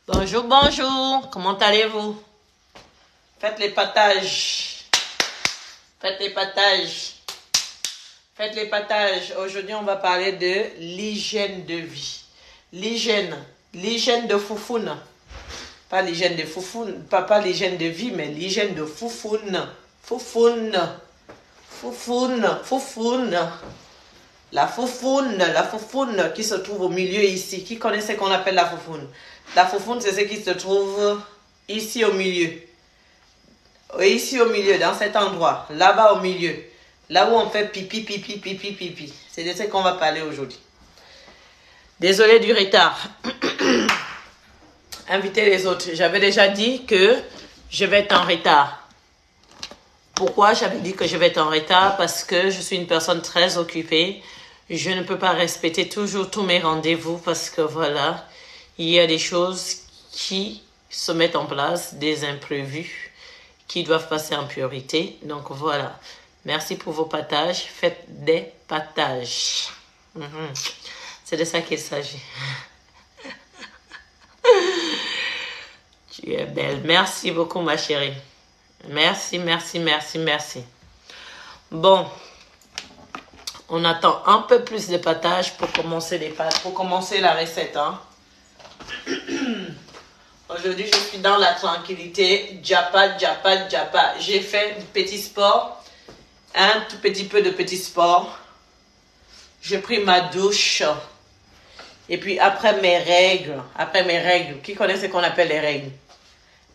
Bonjour, bonjour. Comment allez-vous? Faites les partages. Faites les partages. Faites les partages. Aujourd'hui, on va parler de l'hygiène de vie. L'hygiène de foufoune. Pas l'hygiène de foufoune, pas l'hygiène de vie, mais l'hygiène de foufoune. Foufoune. Foufoune. Foufoune. La foufoune qui se trouve au milieu ici. Qui connaît ce qu'on appelle la foufoune? La foufoune, c'est ce qui se trouve ici au milieu. Ici au milieu, dans cet endroit. Là-bas au milieu. Là où on fait pipi, pipi, pipi, pipi. C'est de ce qu'on va parler aujourd'hui. Désolé du retard. Invitez les autres. J'avais déjà dit que je vais être en retard. Pourquoi j'avais dit que je vais être en retard? Parce que je suis une personne très occupée. Je ne peux pas respecter toujours tous mes rendez-vous parce que voilà, il y a des choses qui se mettent en place, des imprévus qui doivent passer en priorité. Donc voilà, merci pour vos partages. Faites des partages. C'est de ça qu'il s'agit. Tu es belle. Merci beaucoup ma chérie. Merci, merci, merci, merci. Bon. On attend un peu plus de partage pour commencer les pâtes, pour commencer la recette. Hein. Aujourd'hui, je suis dans la tranquillité. Japa. J'ai fait du petit sport. Un tout petit peu de petit sport. J'ai pris ma douche. Et puis après mes règles, qui connaît ce qu'on appelle les règles?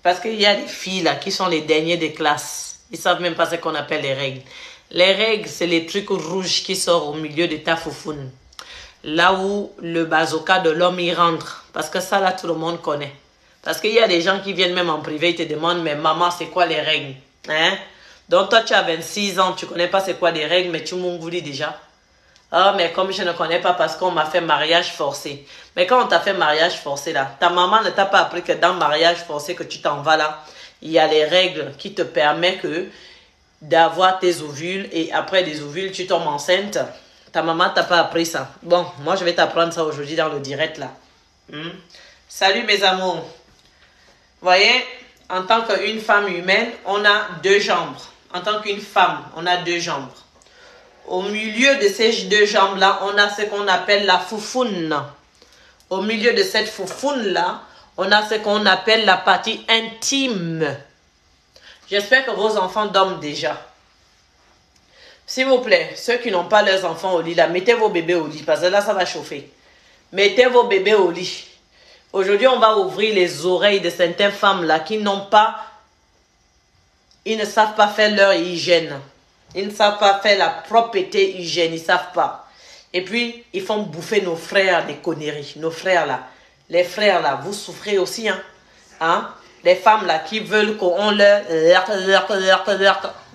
Parce qu'il y a des filles là qui sont les derniers des classes. Ils ne savent même pas ce qu'on appelle les règles. Les règles, c'est les trucs rouges qui sortent au milieu de ta foufoune. Là où le bazooka de l'homme y rentre. Parce que ça, là, tout le monde connaît. Parce qu'il y a des gens qui viennent même en privé, ils te demandent, mais maman, c'est quoi les règles? Hein? Donc, toi, tu as 26 ans, tu ne connais pas c'est quoi les règles, mais tu m'ongoulis déjà. Ah, mais comme je ne connais pas parce qu'on m'a fait mariage forcé. Mais quand on t'a fait mariage forcé, là, ta maman ne t'a pas appris que dans mariage forcé, que tu t'en vas là, il y a les règles qui te permettent d'avoir tes ovules et après des ovules, tu tombes enceinte. Ta maman t'a pas appris ça. Bon, moi, je vais t'apprendre ça aujourd'hui dans le direct là. Salut mes amours. Vous voyez, en tant qu'une femme humaine, on a deux jambes. En tant qu'une femme, on a deux jambes. Au milieu de ces deux jambes-là, on a ce qu'on appelle la foufoune. Au milieu de cette foufoune-là, on a ce qu'on appelle la partie intime. J'espère que vos enfants dorment déjà. S'il vous plaît, ceux qui n'ont pas leurs enfants au lit, là, mettez vos bébés au lit, parce que là, ça va chauffer. Mettez vos bébés au lit. Aujourd'hui, on va ouvrir les oreilles de certaines femmes-là qui n'ont pas... Ils ne savent pas faire leur hygiène. Ils ne savent pas faire la propreté hygiène, ils ne savent pas. Et puis, ils font bouffer nos frères des conneries. Nos frères là. Les frères là, vous souffrez aussi, hein? Hein? Les femmes là qui veulent qu'on leur...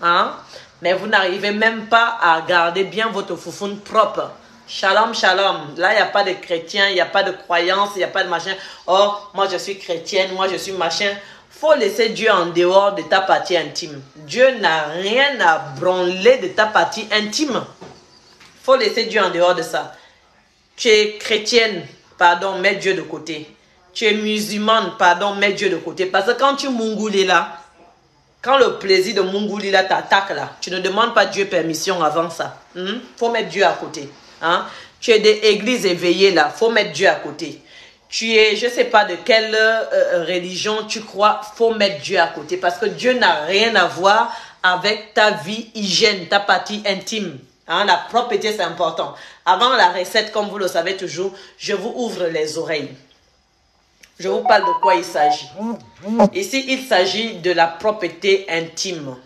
Hein? Mais vous n'arrivez même pas à garder bien votre foufoune propre. Shalom, shalom. Là, il n'y a pas de chrétien, il n'y a pas de croyance, il n'y a pas de machin. Oh, moi je suis chrétienne, moi je suis machin. Faut laisser Dieu en dehors de ta partie intime. Dieu n'a rien à branler de ta partie intime. Faut laisser Dieu en dehors de ça. Tu es chrétienne, pardon, mets Dieu de côté. Tu es musulmane, pardon, mets Dieu de côté. Parce que quand tu mongoulis là, quand le plaisir de mongoulis là t'attaque là, tu ne demandes pas Dieu permission avant ça. Faut mettre Dieu à côté. Hein? Tu es des églises éveillées là, faut mettre Dieu à côté. Tu es, je ne sais pas de quelle religion tu crois, faut mettre Dieu à côté. Parce que Dieu n'a rien à voir avec ta vie hygiène, ta partie intime. Hein, la propreté, c'est important. Avant la recette, comme vous le savez toujours, je vous ouvre les oreilles. Je vous parle de quoi il s'agit. Ici, il s'agit de la propreté intime.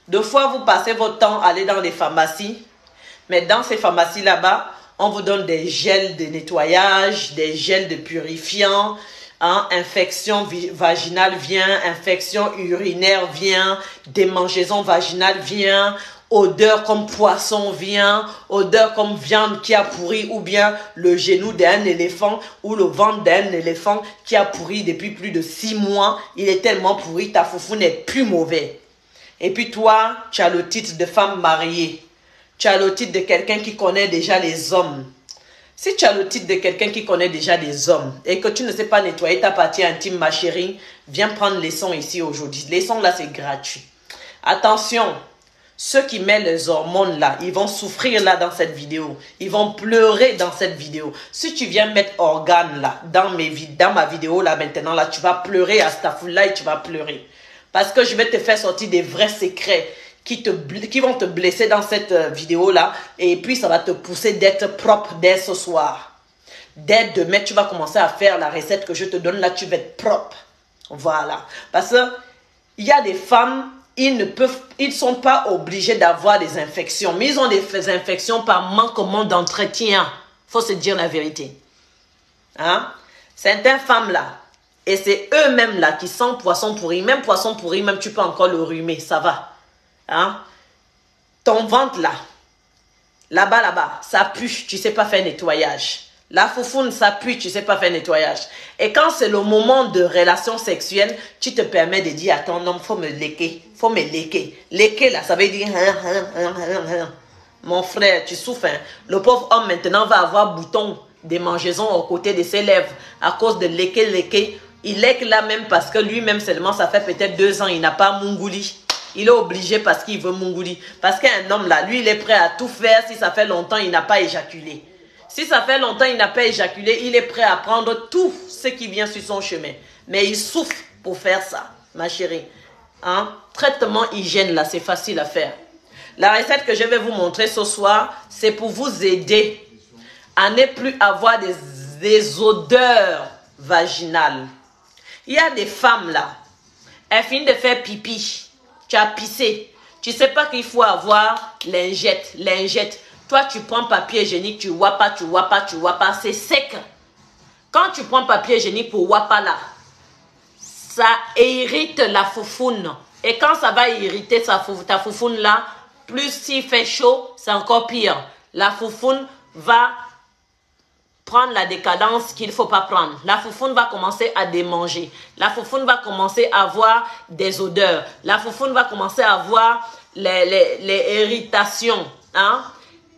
Deux fois, vous passez votre temps à aller dans les pharmacies. Mais dans ces pharmacies là-bas, on vous donne des gels de nettoyage, des gels de purifiant. Hein, infection vaginale vient, infection urinaire vient, démangeaison vaginale vient, odeur comme poisson vient, odeur comme viande qui a pourri ou bien le genou d'un éléphant ou le ventre d'un éléphant qui a pourri depuis plus de 6 mois. Il est tellement pourri, ta foufou n'est plus mauvais. Et puis toi, tu as le titre de femme mariée. Tu as le titre de quelqu'un qui connaît déjà les hommes. Si tu as le titre de quelqu'un qui connaît déjà des hommes et que tu ne sais pas nettoyer ta partie intime, ma chérie, viens prendre les sons ici aujourd'hui. Les sons là, c'est gratuit. Attention, ceux qui mettent les hormones là, ils vont souffrir là dans cette vidéo. Ils vont pleurer dans cette vidéo. Si tu viens mettre organes là, dans ma vidéo là maintenant, là, tu vas pleurer à Astaghfirullah et tu vas pleurer. Parce que je vais te faire sortir des vrais secrets qui vont te blesser dans cette vidéo-là. Et puis, ça va te pousser d'être propre dès ce soir. Dès demain, tu vas commencer à faire la recette que je te donne. Là, tu vas être propre. Voilà. Parce que il y a des femmes, ils ne sont pas obligés d'avoir des infections. Mais ils ont des infections par manquement d'entretien. Il faut se dire la vérité. Hein? Certaines femmes-là, et c'est eux-mêmes là qui sentent poisson pourri. Même poisson pourri, même tu peux encore le rhumer. Ça va. Hein? Ton ventre là, là-bas, ça pue, tu sais pas faire nettoyage. La foufoune, ça pue, tu sais pas faire nettoyage. Et quand c'est le moment de relation sexuelle, tu te permets de dire à ton homme, faut me léquer, faut me léquer. Léquer là, ça veut dire, mon frère, tu souffres. Hein? Le pauvre homme maintenant va avoir bouton de mangeaison au côté de ses lèvres à cause de léquer. Il lèque là même parce que lui-même seulement, ça fait peut-être 2 ans, il n'a pas mungouli. Il est obligé parce qu'il veut mungouli. Parce qu'un homme là, lui, il est prêt à tout faire si ça fait longtemps, il n'a pas éjaculé. Si ça fait longtemps, il n'a pas éjaculé, il est prêt à prendre tout ce qui vient sur son chemin. Mais il souffre pour faire ça, ma chérie. Hein? Traitement hygiène là, c'est facile à faire. La recette que je vais vous montrer ce soir, c'est pour vous aider à ne plus avoir des odeurs vaginales. Il y a des femmes là, elles finissent de faire pipi. Tu as pissé. Tu ne sais pas qu'il faut avoir lingette. Toi, tu prends papier hygiénique, tu wapas, c'est sec. Quand tu prends papier hygiénique pour wapa là, ça irrite la foufoune. Et quand ça va irriter ta foufoune là, plus s'il fait chaud, c'est encore pire. La foufoune va prendre la décadence qu'il ne faut pas prendre. La foufoune va commencer à démanger. La foufoune va commencer à avoir des odeurs. La foufoune va commencer à avoir les irritations. Hein?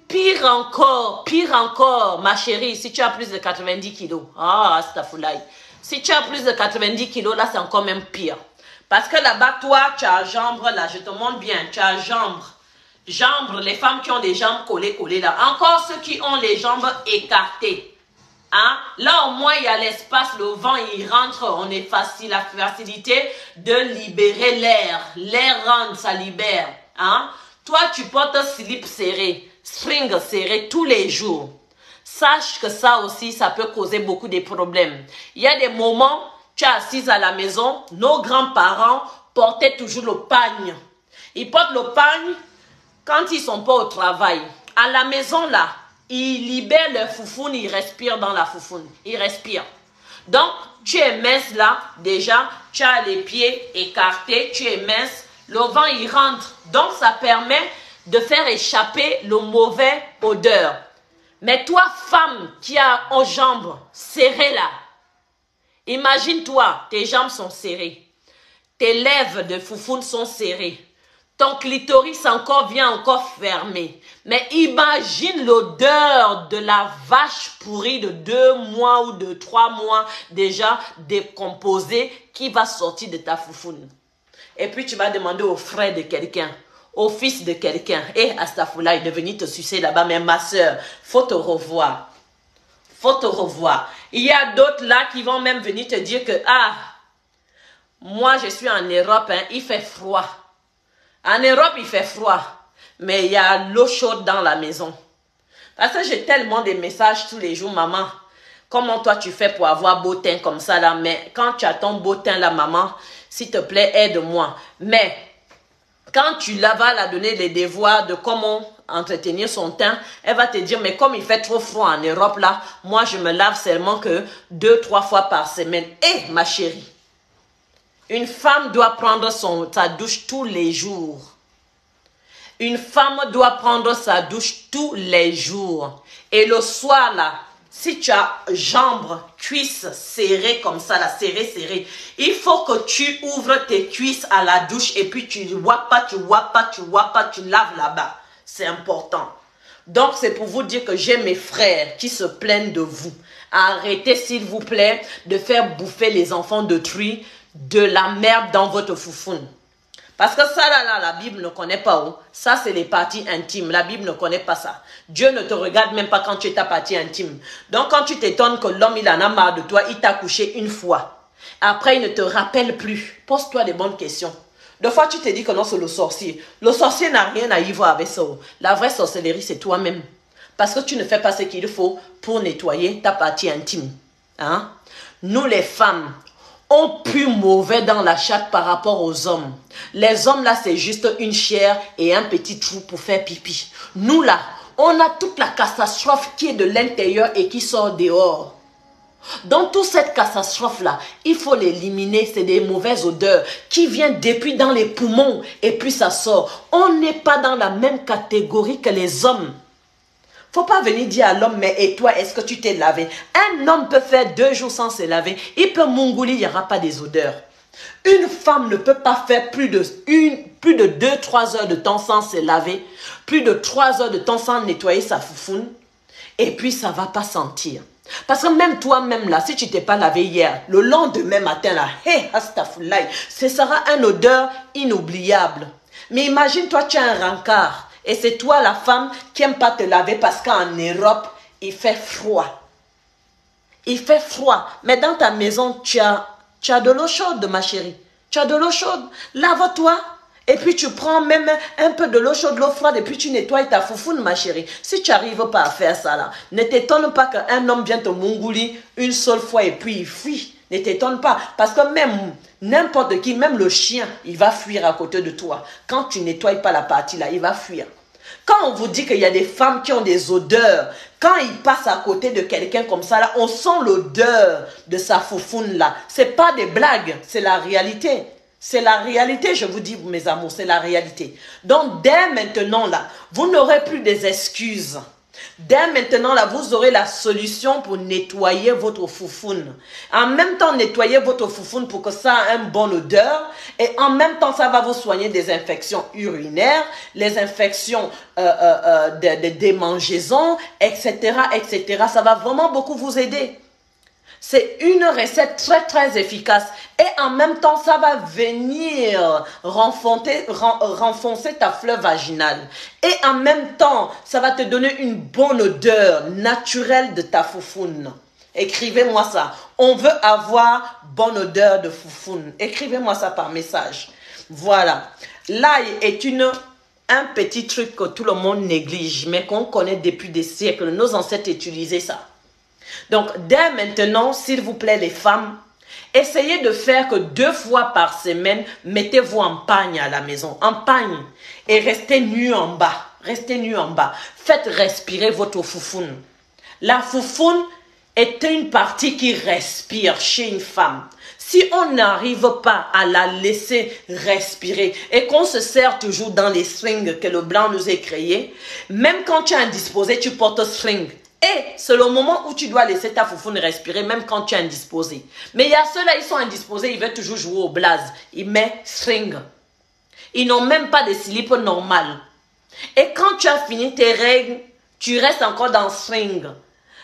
Pire encore, ma chérie, si tu as plus de 90 kilos. Ah, astaghfirullah. Si tu as plus de 90 kilos, là, c'est encore même pire. Parce que là-bas, toi, tu as jambre, là, je te montre bien, tu as jambre. Jambre, les femmes qui ont des jambes collées, là. Encore ceux qui ont les jambes écartées. Hein? Là, au moins, il y a l'espace, le vent, il rentre, on est facile, la facilité de libérer l'air. L'air rentre, ça libère. Hein? Toi, tu portes un slip serré, string serré tous les jours. Sache que ça aussi, ça peut causer beaucoup de problèmes. Il y a des moments, tu es assise à la maison, nos grands-parents portaient toujours le pagne. Ils portent le pagne quand ils ne sont pas au travail. À la maison, là, ils libèrent leur foufoune, ils respirent dans la foufoune. Ils respirent. Donc, tu es mince là, déjà, tu as les pieds écartés, tu es mince, le vent, il rentre. Donc, ça permet de faire échapper le mauvais odeur. Mais toi, femme qui a aux jambes serrées là, imagine-toi, tes jambes sont serrées. Tes lèvres de foufoune sont serrées. Ton clitoris vient encore fermé. Mais imagine l'odeur de la vache pourrie de 2 mois ou de 3 mois déjà décomposée qui va sortir de ta foufoune. Et puis tu vas demander au frère de quelqu'un, au fils de quelqu'un, astaghfirullah, il est venu te sucer là-bas, mais ma soeur, faut te revoir. Faut te revoir. Il y a d'autres là qui vont même venir te dire que, moi je suis en Europe, il fait froid. En Europe, il fait froid, mais il y a l'eau chaude dans la maison. Parce que j'ai tellement de messages tous les jours, maman. Comment toi tu fais pour avoir beau teint comme ça là? Mais quand tu as ton beau teint là, maman, s'il te plaît, aide-moi. Mais quand tu vas la donner les devoirs de comment entretenir son teint, elle va te dire, mais comme il fait trop froid en Europe là, moi je me lave seulement que 2-3 fois par semaine. Ma chérie, une femme doit prendre sa douche tous les jours. Une femme doit prendre sa douche tous les jours. Et le soir là, si tu as jambes, cuisses serrées comme ça, là, serrées, il faut que tu ouvres tes cuisses à la douche et puis tu wapas, tu laves là-bas. C'est important. Donc, c'est pour vous dire que j'ai mes frères qui se plaignent de vous. Arrêtez, s'il vous plaît, de faire bouffer les enfants de truie de la merde dans votre foufoune. Parce que ça, là, la Bible ne connaît pas. Oh. Ça, c'est les parties intimes. La Bible ne connaît pas ça. Dieu ne te regarde même pas quand tu es ta partie intime. Donc, quand tu t'étonnes que l'homme, il en a marre de toi, il t'a couché une fois. Après, il ne te rappelle plus. Pose-toi des bonnes questions. Deux fois, tu te dis que non, c'est le sorcier. Le sorcier n'a rien à y voir avec ça. La vraie sorcellerie, c'est toi-même. Parce que tu ne fais pas ce qu'il faut pour nettoyer ta partie intime. Hein? Nous, les femmes, on pue mauvais dans la chatte par rapport aux hommes. Les hommes, là, c'est juste une chair et un petit trou pour faire pipi. Nous, là, on a toute la catastrophe qui est de l'intérieur et qui sort dehors. Dans toute cette catastrophe-là, il faut l'éliminer. C'est des mauvaises odeurs qui viennent depuis dans les poumons et puis ça sort. On n'est pas dans la même catégorie que les hommes. Faut pas venir dire à l'homme, mais et toi, est-ce que tu t'es lavé? Un homme peut faire 2 jours sans se laver. Il peut mongouler, il n'y aura pas des odeurs. Une femme ne peut pas faire plus de 2-3 heures de temps sans se laver. Plus de 3 heures de temps sans nettoyer sa foufoune. Et puis, ça ne va pas sentir. Parce que même toi-même là, si tu t'es pas lavé hier, le lendemain matin là, hey, astaghfirullah, ce sera une odeur inoubliable. Mais imagine-toi, tu as un rencard. Et c'est toi la femme qui n'aime pas te laver parce qu'en Europe, il fait froid. Il fait froid. Mais dans ta maison, tu as de l'eau chaude, ma chérie. Tu as de l'eau chaude. Lave-toi. Et puis tu prends même un peu de l'eau chaude, l'eau froide, et puis tu nettoies ta foufoune, ma chérie. Si tu n'arrives pas à faire ça là, ne t'étonne pas qu'un homme vienne te mongouler une seule fois et puis il fuit. Ne t'étonne pas. Parce que même n'importe qui, même le chien, il va fuir à côté de toi. Quand tu nettoies pas la partie là, il va fuir. Quand on vous dit qu'il y a des femmes qui ont des odeurs, quand ils passent à côté de quelqu'un comme ça là, on sent l'odeur de sa foufoune là. C'est pas des blagues, c'est la réalité. C'est la réalité, je vous dis, mes amours, c'est la réalité. Donc, dès maintenant, là, vous n'aurez plus des excuses. Dès maintenant, là, vous aurez la solution pour nettoyer votre foufoune. En même temps, nettoyer votre foufoune pour que ça ait une bonne odeur. Et en même temps, ça va vous soigner des infections urinaires, les infections des démangeaisons, etc., etc. Ça va vraiment beaucoup vous aider. C'est une recette très très efficace et en même temps ça va venir renfoncer ta fleur vaginale et en même temps ça va te donner une bonne odeur naturelle de ta foufoune. Écrivez-moi ça. On veut avoir bonne odeur de foufoune. Écrivez-moi ça par message. Voilà. L'ail est un petit truc que tout le monde néglige mais qu'on connaît depuis des siècles. Nos ancêtres utilisaient ça. Donc, dès maintenant, s'il vous plaît, les femmes, essayez de faire que 2 fois par semaine, mettez-vous en pagne à la maison, en pagne, et restez nus en bas. Restez nus en bas. Faites respirer votre foufoune. La foufoune est une partie qui respire chez une femme. Si on n'arrive pas à la laisser respirer et qu'on se sert toujours dans les strings que le blanc nous a créés, même quand tu es indisposé, tu portes string. Et c'est le moment où tu dois laisser ta foufoune respirer, même quand tu es indisposé. Mais il y a ceux-là, ils sont indisposés, ils veulent toujours jouer au blaze. Ils mettent string. Ils n'ont même pas de slip normal. Et quand tu as fini tes règles, tu restes encore dans string.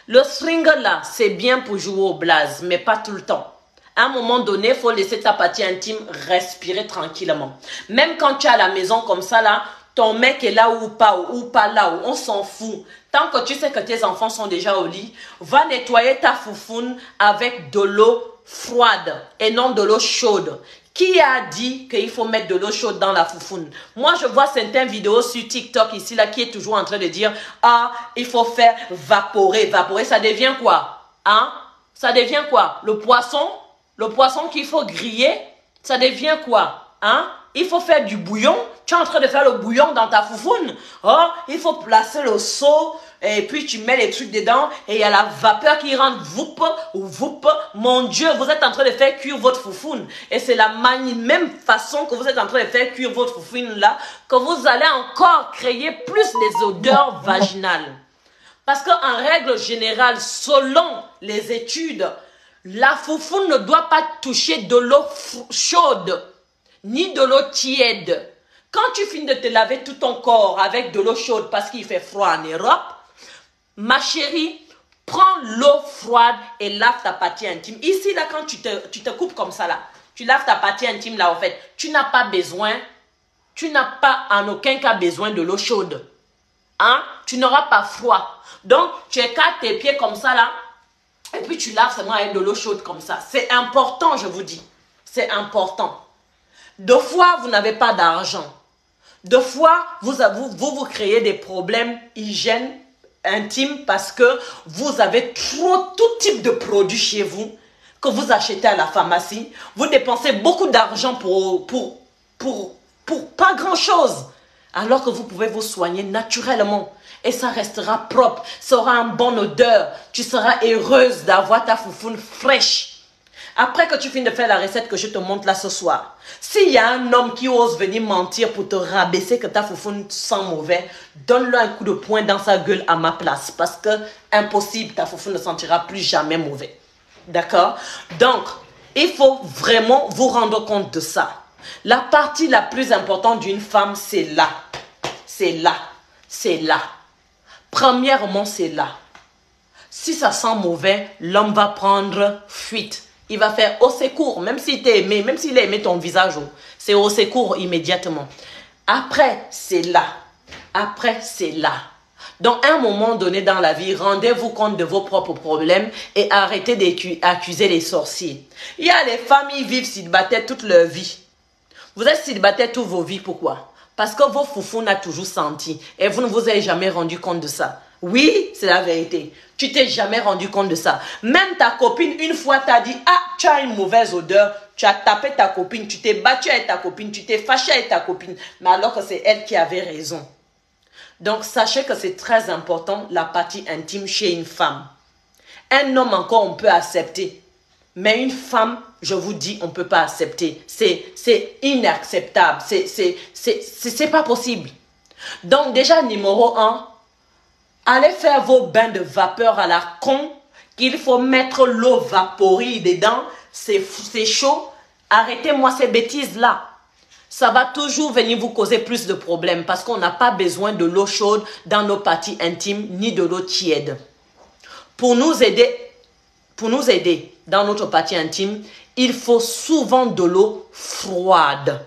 Le string là, c'est bien pour jouer au blaze, mais pas tout le temps. À un moment donné, il faut laisser ta partie intime respirer tranquillement. Même quand tu es à la maison comme ça là, ton mec est là ou pas là où, on s'en fout. Tant que tu sais que tes enfants sont déjà au lit, va nettoyer ta foufoune avec de l'eau froide et non de l'eau chaude. Qui a dit qu'il faut mettre de l'eau chaude dans la foufoune? Moi, je vois certaines vidéos sur TikTok ici, là, qui est toujours en train de dire, ah, il faut faire vaporer. Vaporer, ça devient quoi? Hein? Ça devient quoi? Le poisson qu'il faut griller, ça devient quoi? Hein? Il faut faire du bouillon. Tu es en train de faire le bouillon dans ta foufoune. Oh, il faut placer le seau et puis tu mets les trucs dedans et il y a la vapeur qui rentre. Voup, ou voup. Mon Dieu, vous êtes en train de faire cuire votre foufoune. Et c'est la même façon que vous êtes en train de faire cuire votre foufoune là que vous allez encore créer plus les odeurs vaginales. Parce qu'en règle générale, selon les études, la foufoune ne doit pas toucher de l'eau chaude ni de l'eau tiède. Quand tu finis de te laver tout ton corps avec de l'eau chaude parce qu'il fait froid en Europe, ma chérie, prends l'eau froide et lave ta partie intime. Ici, là, quand tu te coupes comme ça, là, tu laves ta partie intime, là, en fait, tu n'as pas en aucun cas besoin de l'eau chaude. Hein? Tu n'auras pas froid. Donc, tu écartes tes pieds comme ça, là, et puis tu laves seulement avec de l'eau chaude comme ça. C'est important, je vous dis. C'est important. Deux fois, vous n'avez pas d'argent. Deux fois, vous créez des problèmes hygiène intime parce que vous avez tout type de produits chez vous que vous achetez à la pharmacie. Vous dépensez beaucoup d'argent pour pas grand-chose. Alors que vous pouvez vous soigner naturellement. Et ça restera propre. Ça aura une bonne odeur. Tu seras heureuse d'avoir ta foufoune fraîche. Après que tu finis de faire la recette que je te montre là ce soir, s'il y a un homme qui ose venir mentir pour te rabaisser que ta foufoune sent mauvais, donne-le un coup de poing dans sa gueule à ma place. Parce que, impossible, ta foufoune ne sentira plus jamais mauvais. D'accord? Donc, il faut vraiment vous rendre compte de ça. La partie la plus importante d'une femme, c'est là. C'est là. C'est là. Premièrement, c'est là. Si ça sent mauvais, l'homme va prendre fuite. Il va faire au secours, même s'il t'a aimé, même s'il a aimé ton visage, c'est au secours immédiatement. Après, c'est là. Après, c'est là. Donc, à un moment donné dans la vie, rendez-vous compte de vos propres problèmes et arrêtez d'accuser les sorciers. Il y a les femmes qui vivent célibataires toute leur vie. Vous êtes célibataire toute vos vies, pourquoi? Parce que vos foufous n'ont toujours senti et vous ne vous avez jamais rendu compte de ça. Oui, c'est la vérité. Tu t'es jamais rendu compte de ça. Même ta copine, une fois, t'a dit, ah, tu as une mauvaise odeur. Tu as tapé ta copine, tu t'es battu avec ta copine, tu t'es fâché avec ta copine. Mais alors que c'est elle qui avait raison. Donc, sachez que c'est très important, la partie intime chez une femme. Un homme encore, on peut accepter. Mais une femme, je vous dis, on ne peut pas accepter. C'est inacceptable. C'est pas possible. Donc, déjà, numéro 1, allez faire vos bains de vapeur à la con, qu'il faut mettre l'eau vaporée dedans. C'est chaud. Arrêtez-moi ces bêtises-là. Ça va toujours venir vous causer plus de problèmes parce qu'on n'a pas besoin de l'eau chaude dans nos parties intimes ni de l'eau tiède. Pour nous aider dans notre partie intime, il faut souvent de l'eau froide.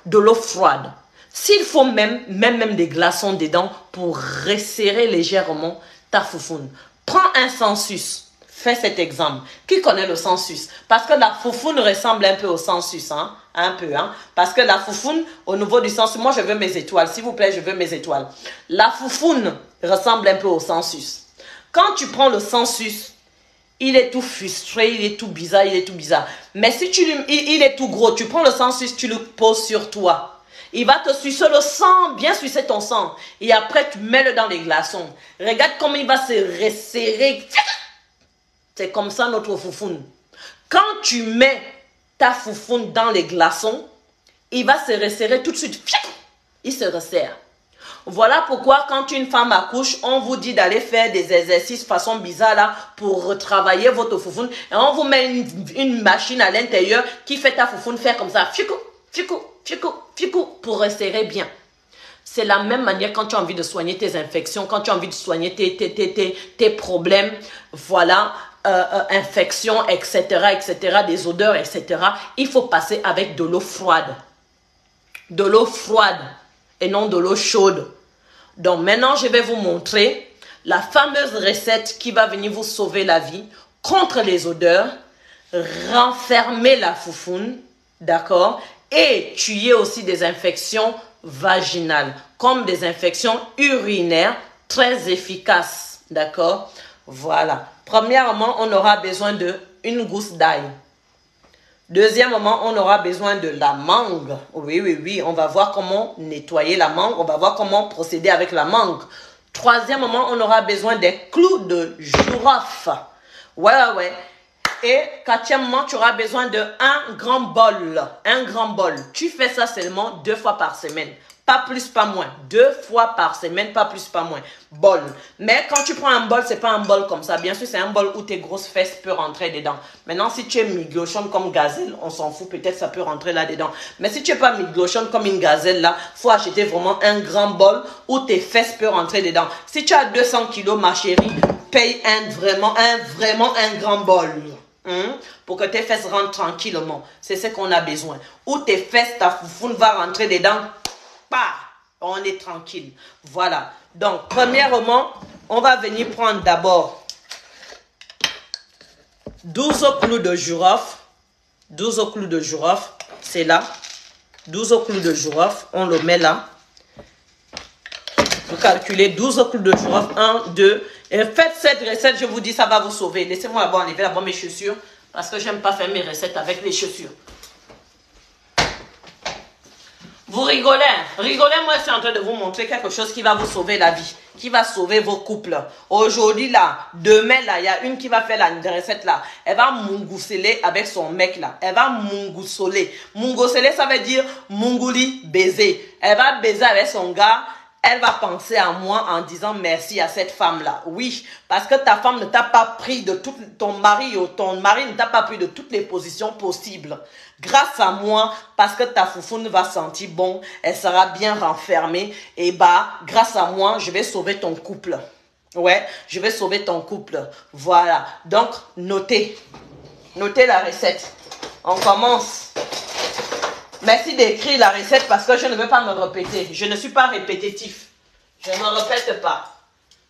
De l'eau froide. S'il faut même des glaçons dedans pour resserrer légèrement ta foufoune. Prends un sensus. Fais cet exemple. Qui connaît le sensus? Parce que la foufoune ressemble un peu au sensus. Hein? Un peu. Hein? Parce que la foufoune, au niveau du sensus, moi je veux mes étoiles. S'il vous plaît, je veux mes étoiles. La foufoune ressemble un peu au sensus. Quand tu prends le sensus, il est tout frustré, il est tout bizarre, Mais si il est tout gros, tu prends le sensus, tu le poses sur toi. Il va te sucer le sang, bien sucer ton sang. Et après, tu mets-le dans les glaçons. Regarde comment il va se resserrer. C'est comme ça notre foufoune. Quand tu mets ta foufoune dans les glaçons, il va se resserrer tout de suite. Il se resserre. Voilà pourquoi quand une femme accouche, on vous dit d'aller faire des exercices façon bizarre là pour retravailler votre foufoune. Et on vous met une machine à l'intérieur qui fait ta foufoune faire comme ça. Pour resserrer bien. C'est la même manière quand tu as envie de soigner tes infections, quand tu as envie de soigner tes problèmes, voilà, infections, etc., des odeurs, etc. Il faut passer avec de l'eau froide. De l'eau froide et non de l'eau chaude. Donc maintenant, je vais vous montrer la fameuse recette qui va venir vous sauver la vie contre les odeurs, renfermer la foufoune, d'accord, et tuer aussi des infections vaginales, comme des infections urinaires très efficaces, d'accord. Voilà. Premièrement, on aura besoin d'une gousse d'ail. Deuxièmement, on aura besoin de la mangue. Oui, on va voir comment nettoyer la mangue. On va voir comment procéder avec la mangue. Troisièmement, on aura besoin des clous de girofle. Ouais. Et quatrièmement, tu auras besoin d'un grand bol. Un grand bol. Tu fais ça seulement 2 fois par semaine. Pas plus, pas moins. 2 fois par semaine, pas plus, pas moins. Bol. Mais quand tu prends un bol, c'est pas un bol comme ça. Bien sûr, c'est un bol où tes grosses fesses peuvent rentrer dedans. Maintenant, si tu es miglochonne comme gazelle, on s'en fout, peut-être ça peut rentrer là-dedans. Mais si tu n'es pas miglochonne comme une gazelle là, faut acheter vraiment un grand bol où tes fesses peuvent rentrer dedans. Si tu as 200 kilos, ma chérie, paye vraiment un grand bol. Pour que tes fesses rentrent tranquillement. C'est ce qu'on a besoin. Où tes fesses, ta foufoune va rentrer dedans. Bah, on est tranquille. Voilà. Donc, premièrement, on va venir prendre d'abord 12 clous de girofle. 12 clous de girofle, c'est là. 12 clous de girofle, on le met là. Vous calculez 12 clous de girofle. 1, 2. Et faites cette recette, je vous dis, ça va vous sauver. Laissez-moi d'abord enlever d'abord mes chaussures. Parce que j'aime pas faire mes recettes avec les chaussures. Vous rigolez. Rigolez, moi je suis en train de vous montrer quelque chose qui va vous sauver la vie. Qui va sauver vos couples. Aujourd'hui là, demain là, il y a une qui va faire la recette là. Elle va mungousseler avec son mec là. Elle va mungousseler. Mungousseler, ça veut dire mungouli, baiser. Elle va baiser avec son gars. Elle va penser à moi en disant merci à cette femme-là. Oui, parce que ta femme ne t'a pas pris de tout, ton mari ne t'a pas pris de toutes les positions possibles. Grâce à moi, parce que ta foufoune va sentir bon, elle sera bien renfermée. Et bah, grâce à moi, je vais sauver ton couple. Ouais, je vais sauver ton couple. Voilà. Donc, notez. Notez la recette. On commence. Merci d'écrire la recette parce que je ne veux pas me répéter. Je ne suis pas répétitif. Je ne me répète pas.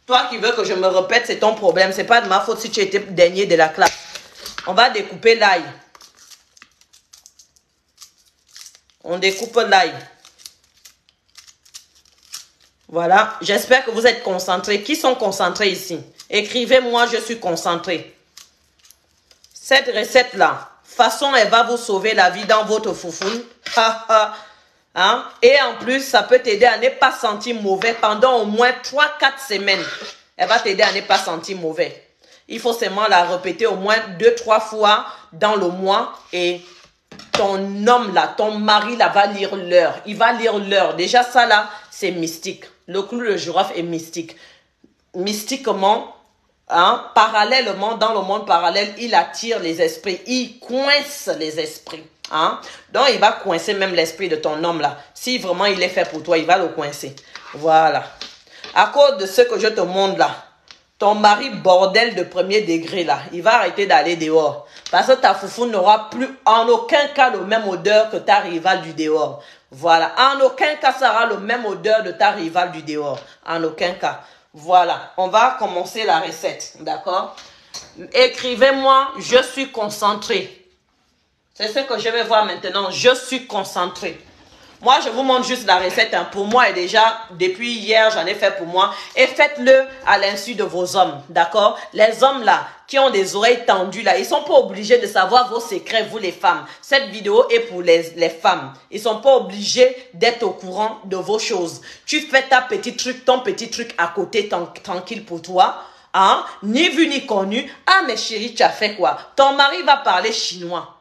Toi qui veux que je me répète, c'est ton problème. Ce n'est pas de ma faute si tu étais dernier de la classe. On va découper l'ail. On découpe l'ail. Voilà. J'espère que vous êtes concentrés. Qui sont concentrés ici? Écrivez-moi, je suis concentré. Cette recette-là, façon, elle va vous sauver la vie dans votre foufoune. Hein? Et en plus, ça peut t'aider à ne pas sentir mauvais pendant au moins 3-4 semaines. Elle va t'aider à ne pas sentir mauvais. Il faut seulement la répéter au moins 2-3 fois dans le mois. Et ton homme là, ton mari là va lire l'heure. Il va lire l'heure. Déjà ça là, c'est mystique. Le clou de girofle est mystique. Mystiquement, hein, parallèlement, dans le monde parallèle, il attire les esprits. Il coince les esprits. Hein? Donc, il va coincer même l'esprit de ton homme là. Si vraiment il est fait pour toi, il va le coincer. Voilà. À cause de ce que je te montre là, ton mari bordel de premier degré là, il va arrêter d'aller dehors. Parce que ta foufou n'aura plus en aucun cas le même odeur que ta rivale du dehors. Voilà. En aucun cas, ça aura le même odeur de ta rivale du dehors. En aucun cas. Voilà. On va commencer la recette. D'accord? Écrivez-moi, je suis concentré. C'est ce que je vais voir maintenant. Je suis concentré. Moi, je vous montre juste la recette. Hein. Pour moi, et déjà, depuis hier, j'en ai fait pour moi. Et faites-le à l'insu de vos hommes. D'accord? Les hommes là, qui ont des oreilles tendues là, ils sont pas obligés de savoir vos secrets, vous les femmes. Cette vidéo est pour les femmes. Ils sont pas obligés d'être au courant de vos choses. Tu fais ton petit truc à côté, tranquille pour toi. Hein? Ni vu ni connu. Ah, mais chérie, tu as fait quoi? Ton mari va parler chinois.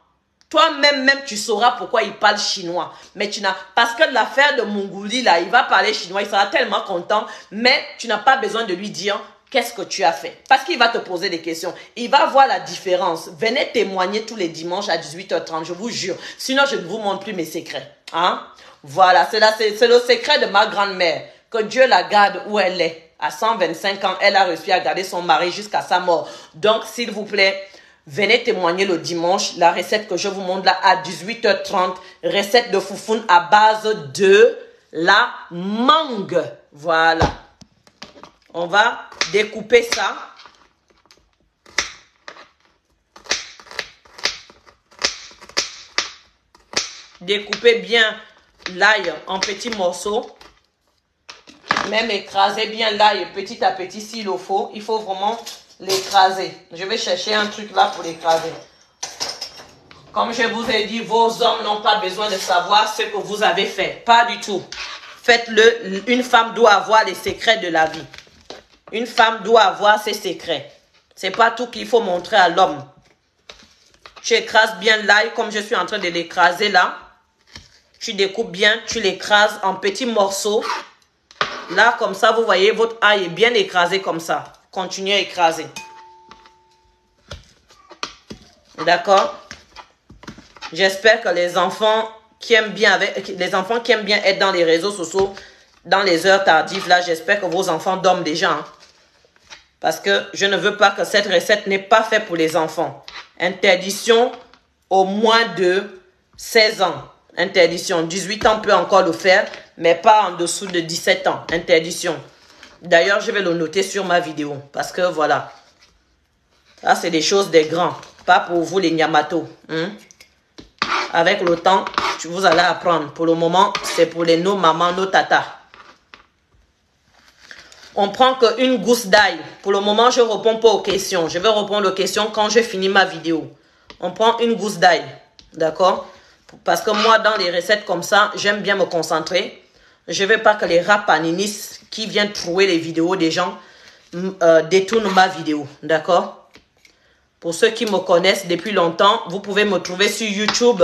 Toi-même, tu sauras pourquoi il parle chinois. Mais tu n'as, parce que l'affaire de Mongolie, là, il va parler chinois, il sera tellement content, mais tu n'as pas besoin de lui dire qu'est-ce que tu as fait. Parce qu'il va te poser des questions. Il va voir la différence. Venez témoigner tous les dimanches à 18h30, je vous jure. Sinon, je ne vous montre plus mes secrets. Hein? Voilà, c'est le secret de ma grand-mère. Que Dieu la garde où elle est. À 125 ans, elle a réussi à garder son mari jusqu'à sa mort. Donc, s'il vous plaît, venez témoigner le dimanche, la recette que je vous montre là à 18h30, recette de foufoune à base de la mangue. Voilà. On va découper ça. Découpez bien l'ail en petits morceaux. Même écraser bien l'ail petit à petit s'il le faut. Il faut vraiment l'écraser. Je vais chercher un truc là pour l'écraser. Comme je vous ai dit, vos hommes n'ont pas besoin de savoir ce que vous avez fait. Pas du tout. Faites-le. Une femme doit avoir les secrets de la vie. Une femme doit avoir ses secrets. C'est pas tout qu'il faut montrer à l'homme. Tu écrases bien l'ail comme je suis en train de l'écraser là. Tu découpes bien, tu l'écrases en petits morceaux. Là, comme ça, vous voyez, votre ail est bien écrasé comme ça. Continuez à écraser. D'accord? J'espère que les enfants qui aiment bien être dans les réseaux sociaux, dans les heures tardives, là, j'espère que vos enfants dorment déjà. Hein. Parce que je ne veux pas que cette recette n'est pas faite pour les enfants. Interdiction au moins de 16 ans. Interdiction. 18 ans peut encore le faire, mais pas en dessous de 17 ans. Interdiction. D'ailleurs, je vais le noter sur ma vidéo. Parce que voilà. Ça, c'est des choses des grands. Pas pour vous les nyamatos. Hein? Avec le temps, vous allez apprendre. Pour le moment, c'est pour les nos mamans, nos tatas. On prend qu'une gousse d'ail. Pour le moment, je ne réponds pas aux questions. Je vais répondre aux questions quand je finis ma vidéo. On prend une gousse d'ail. D'accord? Parce que moi, dans les recettes comme ça, j'aime bien me concentrer. Je ne veux pas que les rapaninistes qui viennent trouver les vidéos des gens détournent ma vidéo. D'accord? Pour ceux qui me connaissent depuis longtemps, vous pouvez me trouver sur YouTube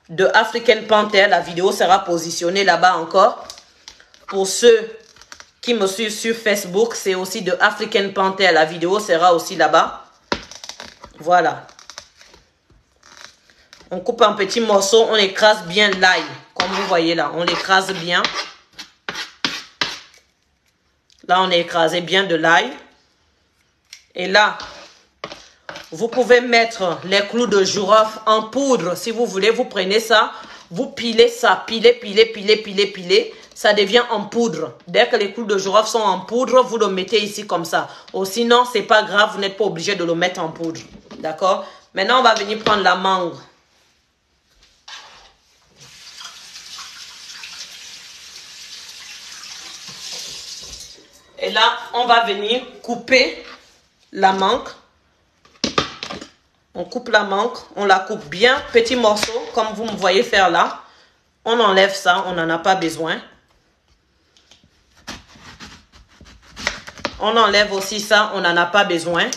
de African Panther. La vidéo sera positionnée là-bas encore. Pour ceux qui me suivent sur Facebook, c'est aussi de African Panther. La vidéo sera aussi là-bas. Voilà. On coupe en petits morceaux, on écrase bien l'ail. Comme vous voyez là, on l'écrase bien. Là, on a écrasé bien de l'ail. Et là, vous pouvez mettre les clous de girofle en poudre. Si vous voulez, vous prenez ça, vous pilez ça, pilez. Ça devient en poudre. Dès que les clous de girofle sont en poudre, vous le mettez ici comme ça. Ou sinon, c'est pas grave, vous n'êtes pas obligé de le mettre en poudre. D'accord? Maintenant, on va venir prendre la mangue. Et là, on va venir couper la mangue. On coupe la mangue, on la coupe bien, petits morceaux, comme vous me voyez faire là. On enlève ça, on n'en a pas besoin. On enlève aussi ça, on n'en a pas besoin.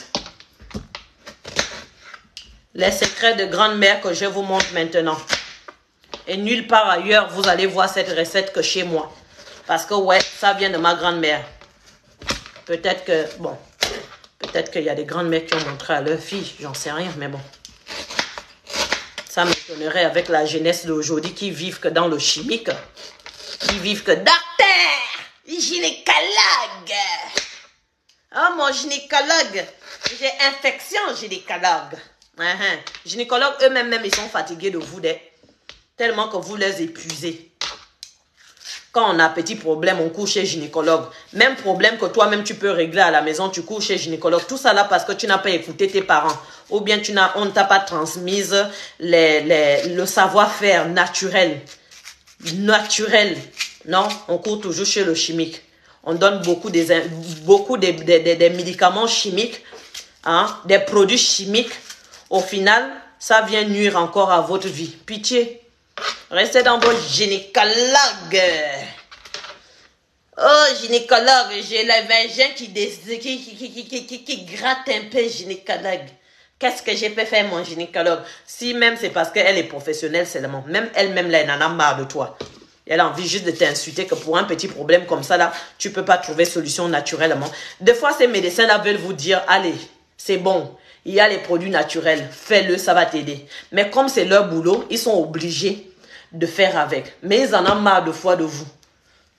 Les secrets de grand-mère que je vous montre maintenant. Et nulle part ailleurs, vous allez voir cette recette que chez moi. Parce que ouais, ça vient de ma grand-mère. Peut-être que, bon, peut-être qu'il y a des grandes-mères qui ont montré à leurs filles, j'en sais rien, mais bon. Ça m'étonnerait avec la jeunesse d'aujourd'hui qui vivent que dans le chimique. Qui vivent que docteur, gynécologue. Oh mon gynécologue, j'ai infection gynécologue. Gynécologues eux-mêmes, ils sont fatigués de vous, tellement que vous les épuisez. Quand on a un petit problème, on court chez gynécologue. Même problème que toi-même tu peux régler à la maison, tu cours chez gynécologue. Tout ça là parce que tu n'as pas écouté tes parents. Ou bien on ne t'a pas transmise le savoir-faire naturel. Naturel. Non, on court toujours chez le chimique. On donne beaucoup des médicaments chimiques, hein, des produits chimiques. Au final, ça vient nuire encore à votre vie. Pitié. Restez dans votre gynécologue. Oh, gynécologue, j'ai le vagin qui gratte un peu, gynécologue. Qu'est-ce que j'ai pu faire, mon gynécologue? Si même c'est parce qu'elle est professionnelle seulement. Même elle-même, là, elle en a marre de toi. Elle a envie juste de t'insulter que pour un petit problème comme ça, là, tu ne peux pas trouver solution naturellement. Des fois, ces médecins-là veulent vous dire, allez, c'est bon. Il y a les produits naturels. Fais-le, ça va t'aider. Mais comme c'est leur boulot, ils sont obligés de faire avec. Mais ils en ont marre de fois de vous.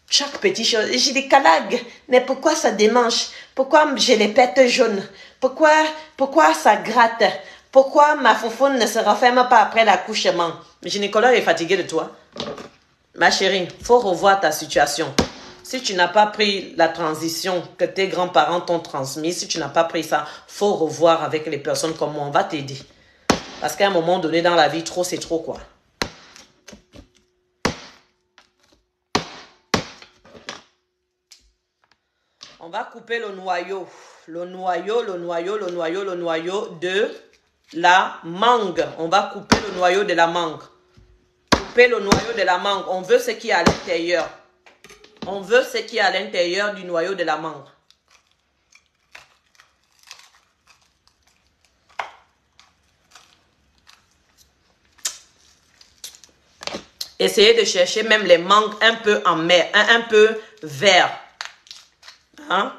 Chaque petite chose. J'ai des calagues. Mais pourquoi ça démange? Pourquoi j'ai les pètes jaunes? Pourquoi ça gratte? Pourquoi ma foufoune ne se referme pas après l'accouchement? Le gynécologue est fatigué de toi. Ma chérie, il faut revoir ta situation. Si tu n'as pas pris la transition que tes grands-parents t'ont transmise, si tu n'as pas pris ça, il faut revoir avec les personnes comme moi. On va t'aider. Parce qu'à un moment donné dans la vie, trop c'est trop quoi. On va couper le noyau de la mangue. On va couper le noyau de la mangue. Couper le noyau de la mangue. On veut ce qui est à l'intérieur. On veut ce qui est à l'intérieur du noyau de la mangue. Essayez de chercher même les mangues un peu en mer, un peu vert. Hein?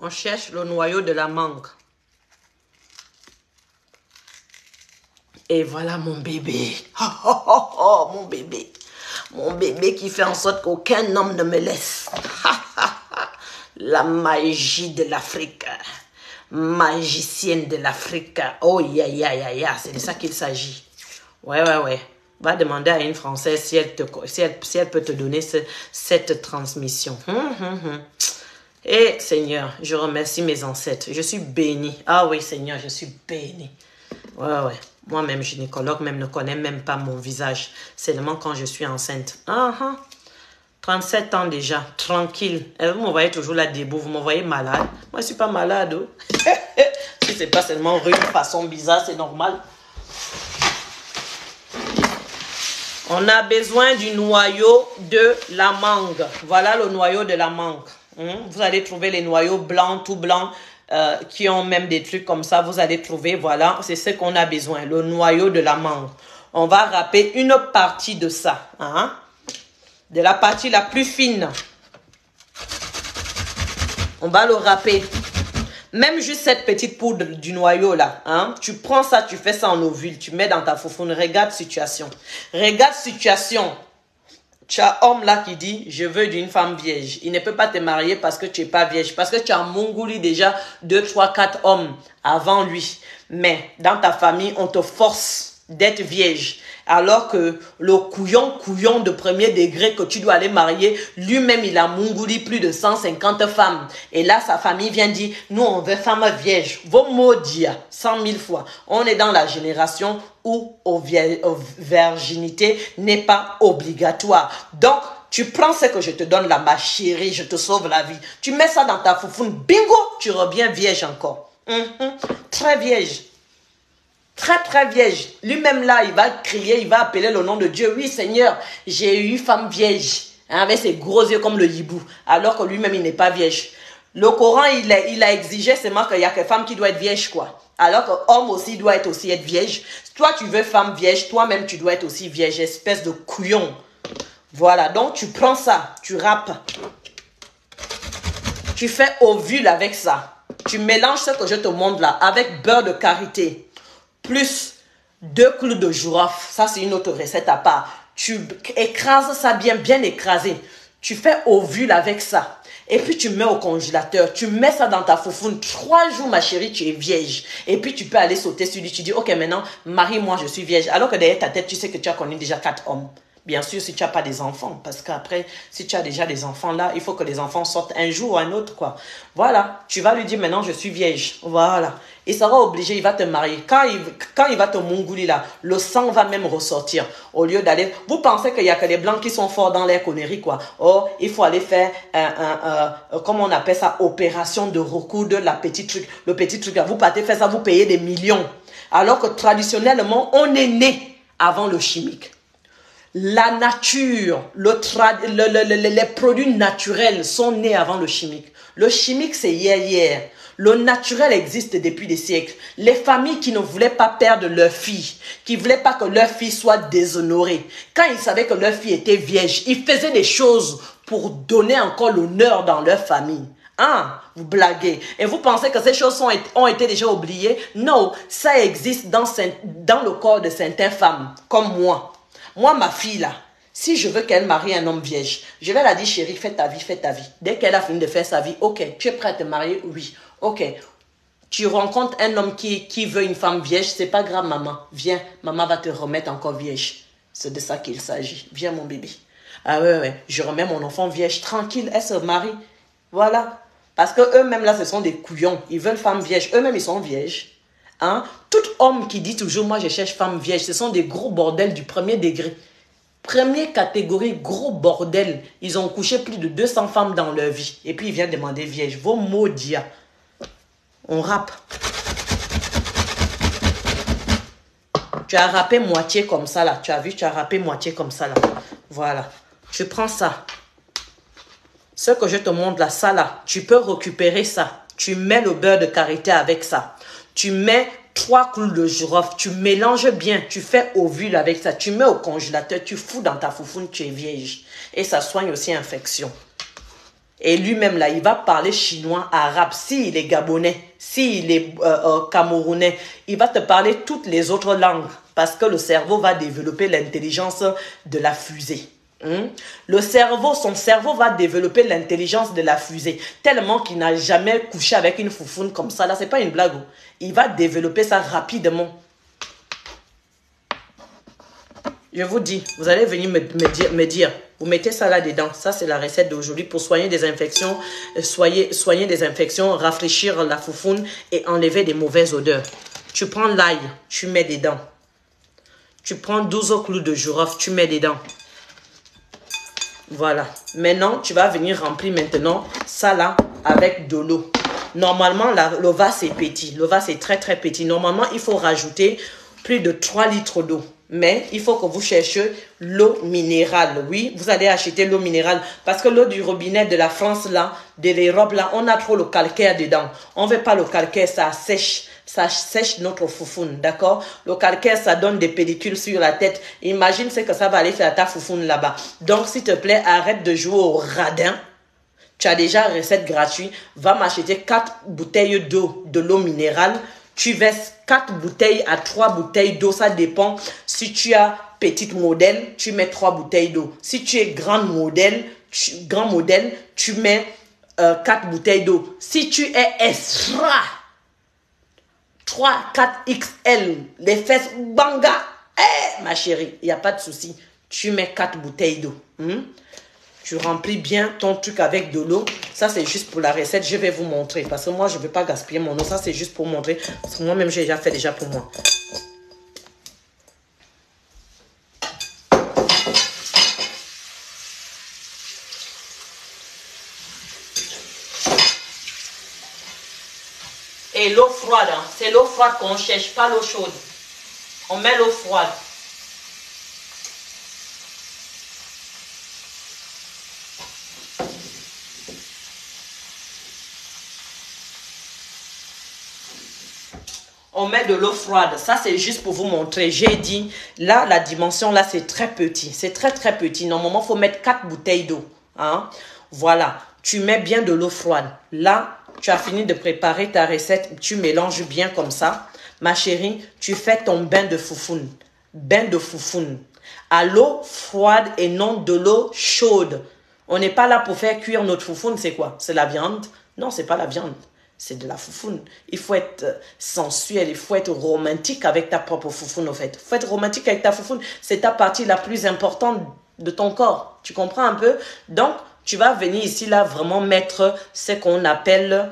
On cherche le noyau de la mangue. Et voilà mon bébé. Oh, oh, oh, oh, mon bébé. Mon bébé qui fait en sorte qu'aucun homme ne me laisse. La magie de l'Afrique. Magicienne de l'Afrique. Oh, ya. C'est de ça qu'il s'agit. Ouais. Va demander à une Française si elle peut te donner cette transmission. Et Seigneur, je remercie mes ancêtres. Je suis bénie. Ah oui, Seigneur, je suis bénie. Ouais. Moi-même, gynécologue, même ne connais même pas mon visage. Seulement quand je suis enceinte. 37 ans déjà, tranquille. Et vous me voyez toujours là debout, vous me voyez malade. Moi, je ne suis pas malade. Oh. Si ce n'est pas seulement rue de façon bizarre, c'est normal. On a besoin du noyau de la mangue. Voilà le noyau de la mangue. Vous allez trouver les noyaux blancs, tout blancs, qui ont même des trucs comme ça. Vous allez trouver, voilà, c'est ce qu'on a besoin, le noyau de la mangue. On va râper une partie de ça, de la partie la plus fine. On va le râper. Même juste cette petite poudre du noyau là, tu prends ça, tu fais ça en ovule, tu mets dans ta foufoune. Regarde situation. Regarde situation. Tu as homme là qui dit, je veux d'une femme vierge. Il ne peut pas te marier parce que tu n'es pas vierge. Parce que tu as mongouli déjà 2, 3, 4 hommes avant lui. Mais dans ta famille, on te force d'être vierge. Alors que le couillon de premier degré que tu dois aller marier, lui-même, il a mongouli plus de 150 femmes. Et là, sa famille vient dire, nous, on veut femme vierge. Vos mots dire 100 000 fois. On est dans la génération où virginité n'est pas obligatoire. Donc, tu prends ce que je te donne là, ma chérie, je te sauve la vie. Tu mets ça dans ta foufoune, bingo, tu reviens vierge encore. Très vierge. Très vierge. Lui-même là, il va crier, il va appeler le nom de Dieu. Oui, Seigneur, j'ai eu femme vierge. Avec ses gros yeux comme le hibou. Alors que lui-même, il n'est pas vierge. Le Coran, il a exigé seulement qu'il n'y a que femme qui doit être vierge, quoi. Alors que homme aussi doit être vierge. Toi, tu veux femme vierge. Toi-même, tu dois être aussi vierge. Espèce de couillon. Voilà. Donc, tu prends ça. Tu râpes. Tu fais ovule avec ça. Tu mélanges ce que je te montre là avec beurre de karité. Plus 2 clous de girofle. Ça, c'est une autre recette à part. Tu écrases ça bien écrasé. Tu fais ovule avec ça. Et puis, tu mets au congélateur. Tu mets ça dans ta foufoune. 3 jours, ma chérie, tu es vierge. Et puis, tu peux aller sauter sur lui. Tu dis, ok, maintenant, marie-moi, je suis vierge. Alors que derrière ta tête, tu sais que tu as connu déjà 4 hommes. Bien sûr, si tu n'as pas des enfants. Parce qu'après, si tu as déjà des enfants là, il faut que les enfants sortent un jour ou un autre, quoi. Voilà. Tu vas lui dire, maintenant, je suis vierge. Voilà. Il sera obligé, il va te marier. Quand il va te mongouler là, le sang va même ressortir. Au lieu d'aller... Vous pensez qu'il n'y a que les blancs qui sont forts dans les conneries, quoi. Oh, il faut aller faire comment on appelle ça, opération de recoudre le petit truc là. Vous partez faire ça, vous payez des millions. Alors que traditionnellement, on est né avant le chimique. La nature, les produits naturels sont nés avant le chimique. Le chimique, c'est hier. Le naturel existe depuis des siècles. Les familles qui ne voulaient pas perdre leur fille, qui ne voulaient pas que leur fille soit déshonorée, quand ils savaient que leur fille était vierge, ils faisaient des choses pour donner encore l'honneur dans leur famille. Vous blaguez. Et vous pensez que ces choses ont été déjà oubliées? Non, ça existe dans le corps de certaines femmes, comme moi. Moi, ma fille là, si je veux qu'elle marie un homme vierge, je vais la dire, chérie, fais ta vie. Dès qu'elle a fini de faire sa vie, ok, tu es prête à te marier? Oui. Ok. Tu rencontres un homme qui veut une femme vierge, c'est pas grave, maman. Viens, maman va te remettre encore vierge. C'est de ça qu'il s'agit. Viens, mon bébé. Ah ouais. Je remets mon enfant vierge, tranquille, elle se marie. Voilà. Parce que eux-mêmes là, ce sont des couillons. Ils veulent femme vierge. Eux-mêmes, ils sont vierges. Tout homme qui dit toujours, moi je cherche femme vierge, ce sont des gros bordels du premier degré. Première catégorie, gros bordel. Ils ont couché plus de 200 femmes dans leur vie. Et puis ils viennent demander vierge. Vos mots dire. On rappe. Tu as râpé moitié comme ça là. Tu as vu, tu as râpé moitié comme ça là. Voilà. Tu prends ça. Ce que je te montre là, ça là, tu peux récupérer ça. Tu mets le beurre de karité avec ça. Tu mets 3 clous de girofle. Tu mélanges bien. Tu fais ovule avec ça. Tu mets au congélateur. Tu fous dans ta foufoune. Tu es vierge. Et ça soigne aussi infection. Et lui-même là, il va parler chinois, arabe. S'il est gabonais, s'il est camerounais, il va te parler toutes les autres langues. Parce que le cerveau va développer l'intelligence de la fusée. Son cerveau va développer l'intelligence de la fusée tellement qu'il n'a jamais couché avec une foufoune comme ça. Là, c'est pas une blague. Il va développer ça rapidement. Je vous dis, vous allez venir me dire, vous mettez ça là-dedans. Ça, c'est la recette d'aujourd'hui pour soigner des infections, soigner des infections, rafraîchir la foufoune et enlever des mauvaises odeurs. Tu prends l'ail, tu mets dedans. Tu prends 12 clous de girofle, tu mets dedans. Voilà. Maintenant, tu vas venir remplir maintenant ça là avec de l'eau. Normalement, le vase est petit. Le vase est très très petit. Normalement, il faut rajouter plus de 3 litres d'eau. Mais il faut que vous cherchiez l'eau minérale. Oui, vous allez acheter l'eau minérale. Parce que l'eau du robinet de la France là, de l'Europe là, on a trop le calcaire dedans. On ne veut pas le calcaire, ça sèche. Ça sèche notre foufoune, d'accord? Le calcaire, ça donne des pellicules sur la tête. Imagine ce que ça va aller faire à ta foufoune là-bas. Donc, s'il te plaît, arrête de jouer au radin. Tu as déjà une recette gratuite. Va m'acheter 4 bouteilles d'eau, de l'eau minérale. Tu verses 4 bouteilles à 3 bouteilles d'eau. Ça dépend. Si tu as petite modèle, tu mets 3 bouteilles d'eau. Si tu es grand modèle, tu mets 4 bouteilles d'eau. Si tu es extra 3, 4 XL, les fesses banga, ma chérie, il n'y a pas de souci. Tu mets 4 bouteilles d'eau. Tu remplis bien ton truc avec de l'eau. Ça, c'est juste pour la recette. Je vais vous montrer. Parce que moi, je ne veux pas gaspiller mon eau. Ça, c'est juste pour montrer. Parce que moi-même, j'ai déjà fait pour moi. Et l'eau froide, hein, c'est l'eau froide qu'on cherche, pas l'eau chaude. On met l'eau froide. On met de l'eau froide. Ça, c'est juste pour vous montrer. J'ai dit, là, la dimension, là, c'est très petit. C'est très, très petit. Normalement, il faut mettre 4 bouteilles d'eau. Hein? Voilà. Tu mets bien de l'eau froide. Là, tu as fini de préparer ta recette. Tu mélanges bien comme ça. Ma chérie, tu fais ton bain de foufoune. Bain de foufoune. À l'eau froide et non de l'eau chaude. On n'est pas là pour faire cuire notre foufoune. C'est quoi? C'est la viande? Non, c'est pas la viande. C'est de la foufoune. Il faut être sensuel, il faut être romantique avec ta propre foufoune, au fait. Il faut être romantique avec ta foufoune. C'est ta partie la plus importante de ton corps. Tu comprends un peu? Donc, tu vas venir ici, là, vraiment mettre ce qu'on appelle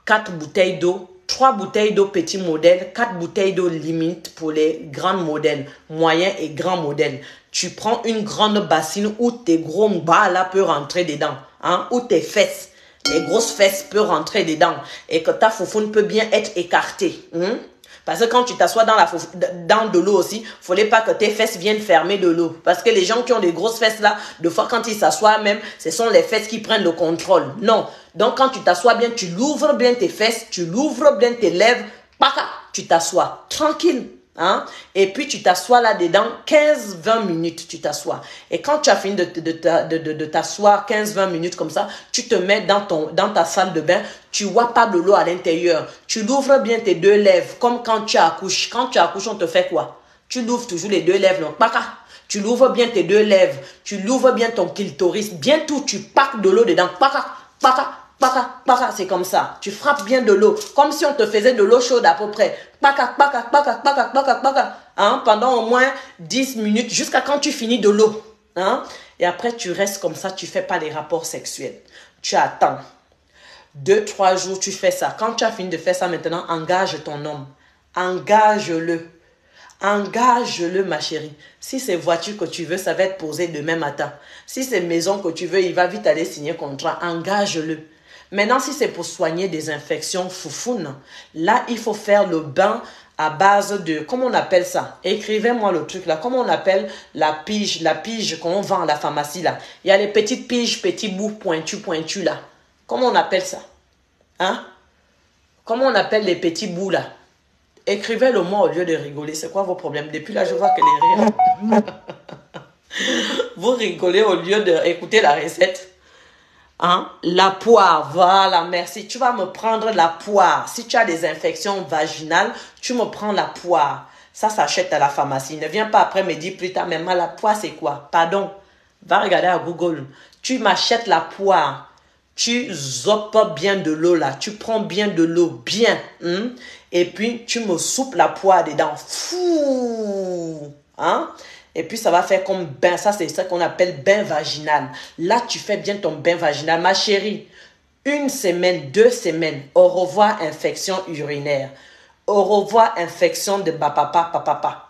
4 bouteilles d'eau, 3 bouteilles d'eau petit modèle, 4 bouteilles d'eau limite pour les grands modèles, moyens et grands modèles. Tu prends une grande bassine où tes gros bas là peuvent rentrer dedans, hein, où tes fesses. Les grosses fesses peuvent rentrer dedans et que ta foufoune peut bien être écartée. Parce que quand tu t'assois dans de l'eau aussi, il ne fallait pas que tes fesses viennent fermer de l'eau. Parce que les gens qui ont des grosses fesses là, de fois quand ils s'assoient même, ce sont les fesses qui prennent le contrôle. Non. Donc quand tu t'assois bien, tu l'ouvres bien tes fesses, tu l'ouvres bien tes lèvres, tu t'assois tranquille. Hein? Et puis tu t'assois là-dedans 15-20 minutes, tu t'assois. Et quand tu as fini de t'asseoir 15-20 minutes comme ça, tu te mets dans ta salle de bain, tu vois pas de l'eau à l'intérieur. Tu l'ouvres bien tes 2 lèvres, comme quand tu accouches. Quand tu accouches, on te fait quoi? Tu l'ouvres toujours les 2 lèvres, donc tu l'ouvres bien tes 2 lèvres, tu l'ouvres bien ton clitoris, bien tout, tu paques de l'eau dedans, c'est comme ça. Tu frappes bien de l'eau, comme si on te faisait de l'eau chaude à peu près. Hein, pendant au moins 10 minutes, jusqu'à quand tu finis de l'eau. Hein? Et après, tu restes comme ça, tu ne fais pas les rapports sexuels. Tu attends. 2-3 jours, tu fais ça. Quand tu as fini de faire ça maintenant, engage ton homme. Engage-le. Engage-le, ma chérie. Si c'est voiture que tu veux, ça va être posé demain matin. Si c'est maison que tu veux, il va vite aller signer contrat. Engage-le. Maintenant, si c'est pour soigner des infections foufounes, là, il faut faire le bain à base de, comment on appelle ça? Écrivez-moi le truc là. Comment on appelle la pige qu'on vend à la pharmacie là? Il y a les petites piges, petits bouts pointus là. Comment on appelle ça? Hein? Comment on appelle les petits bouts là? Écrivez-le moi au lieu de rigoler. C'est quoi vos problèmes? Depuis là, je vois que les rires. Vous rigolez au lieu d'écouter la recette. Hein? La poire, voilà, merci. Tu vas me prendre la poire. Si tu as des infections vaginales, tu me prends la poire. Ça s'achète à la pharmacie. Ne viens pas après me dire plus tard, mais la poire c'est quoi? Pardon. Va regarder à Google. Tu m'achètes la poire. Tu zoppes bien de l'eau là. Tu prends bien de l'eau, bien. Et puis, tu me soupes la poire dedans. Fou! Hein? Et puis, ça va faire comme bain. Ça, c'est ça qu'on appelle bain vaginal. Là, tu fais bien ton bain vaginal. Ma chérie, 1 semaine, 2 semaines, au revoir infection urinaire. Au revoir infection de papa.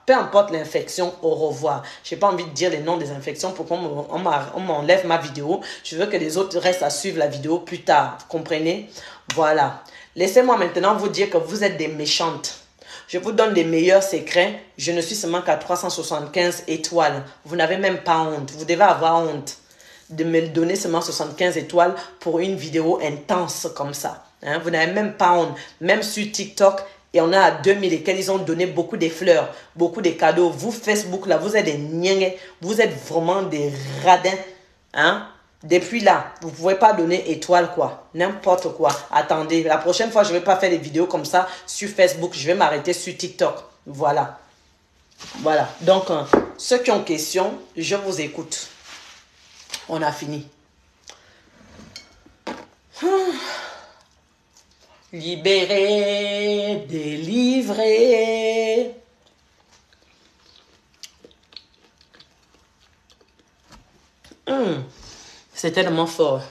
Peu importe l'infection, au revoir. Je n'ai pas envie de dire les noms des infections pour qu'on m'enlève ma vidéo. Je veux que les autres restent à suivre la vidéo plus tard. Vous comprenez? Voilà. Laissez-moi maintenant vous dire que vous êtes des méchantes. Je vous donne les meilleurs secrets. Je ne suis seulement qu'à 375 étoiles. Vous n'avez même pas honte. Vous devez avoir honte de me donner seulement 75 étoiles pour une vidéo intense comme ça. Hein? Vous n'avez même pas honte. Même sur TikTok, et on a à 2000 lesquels ils ont donné beaucoup de fleurs, beaucoup de cadeaux. Vous, Facebook, là, vous êtes des niais. Vous êtes vraiment des radins. Hein? Depuis là, vous ne pouvez pas donner étoile quoi. N'importe quoi. Attendez, la prochaine fois, je ne vais pas faire des vidéos comme ça sur Facebook. Je vais m'arrêter sur TikTok. Voilà. Voilà. Donc, ceux qui ont question, je vous écoute. On a fini. Libéré, délivré. C'est tellement fort.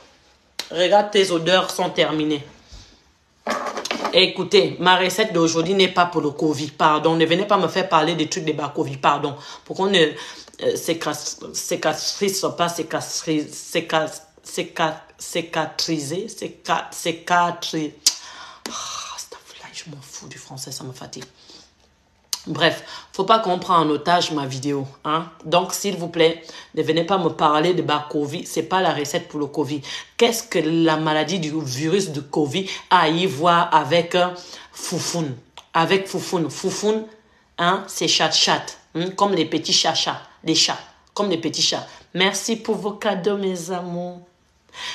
Regarde, tes odeurs sont terminées. Écoutez, ma recette d'aujourd'hui n'est pas pour le Covid. Pardon, ne venez pas me faire parler des trucs de bas Covid. Pardon. Pour qu'on ne cicatrise pas, cicatriser. Je m'en fous du français, ça me fatigue. Bref, faut pas qu'on prenne en otage ma vidéo. Hein? Donc, s'il vous plaît, ne venez pas me parler de Covid. C'est pas la recette pour le Covid. Qu'est-ce que la maladie du virus du Covid a à y voir avec Foufoune? Avec Foufoune. Foufoune, hein, c'est chat. Comme les petits chats. Les chats. Comme les petits chats. Merci pour vos cadeaux, mes amours.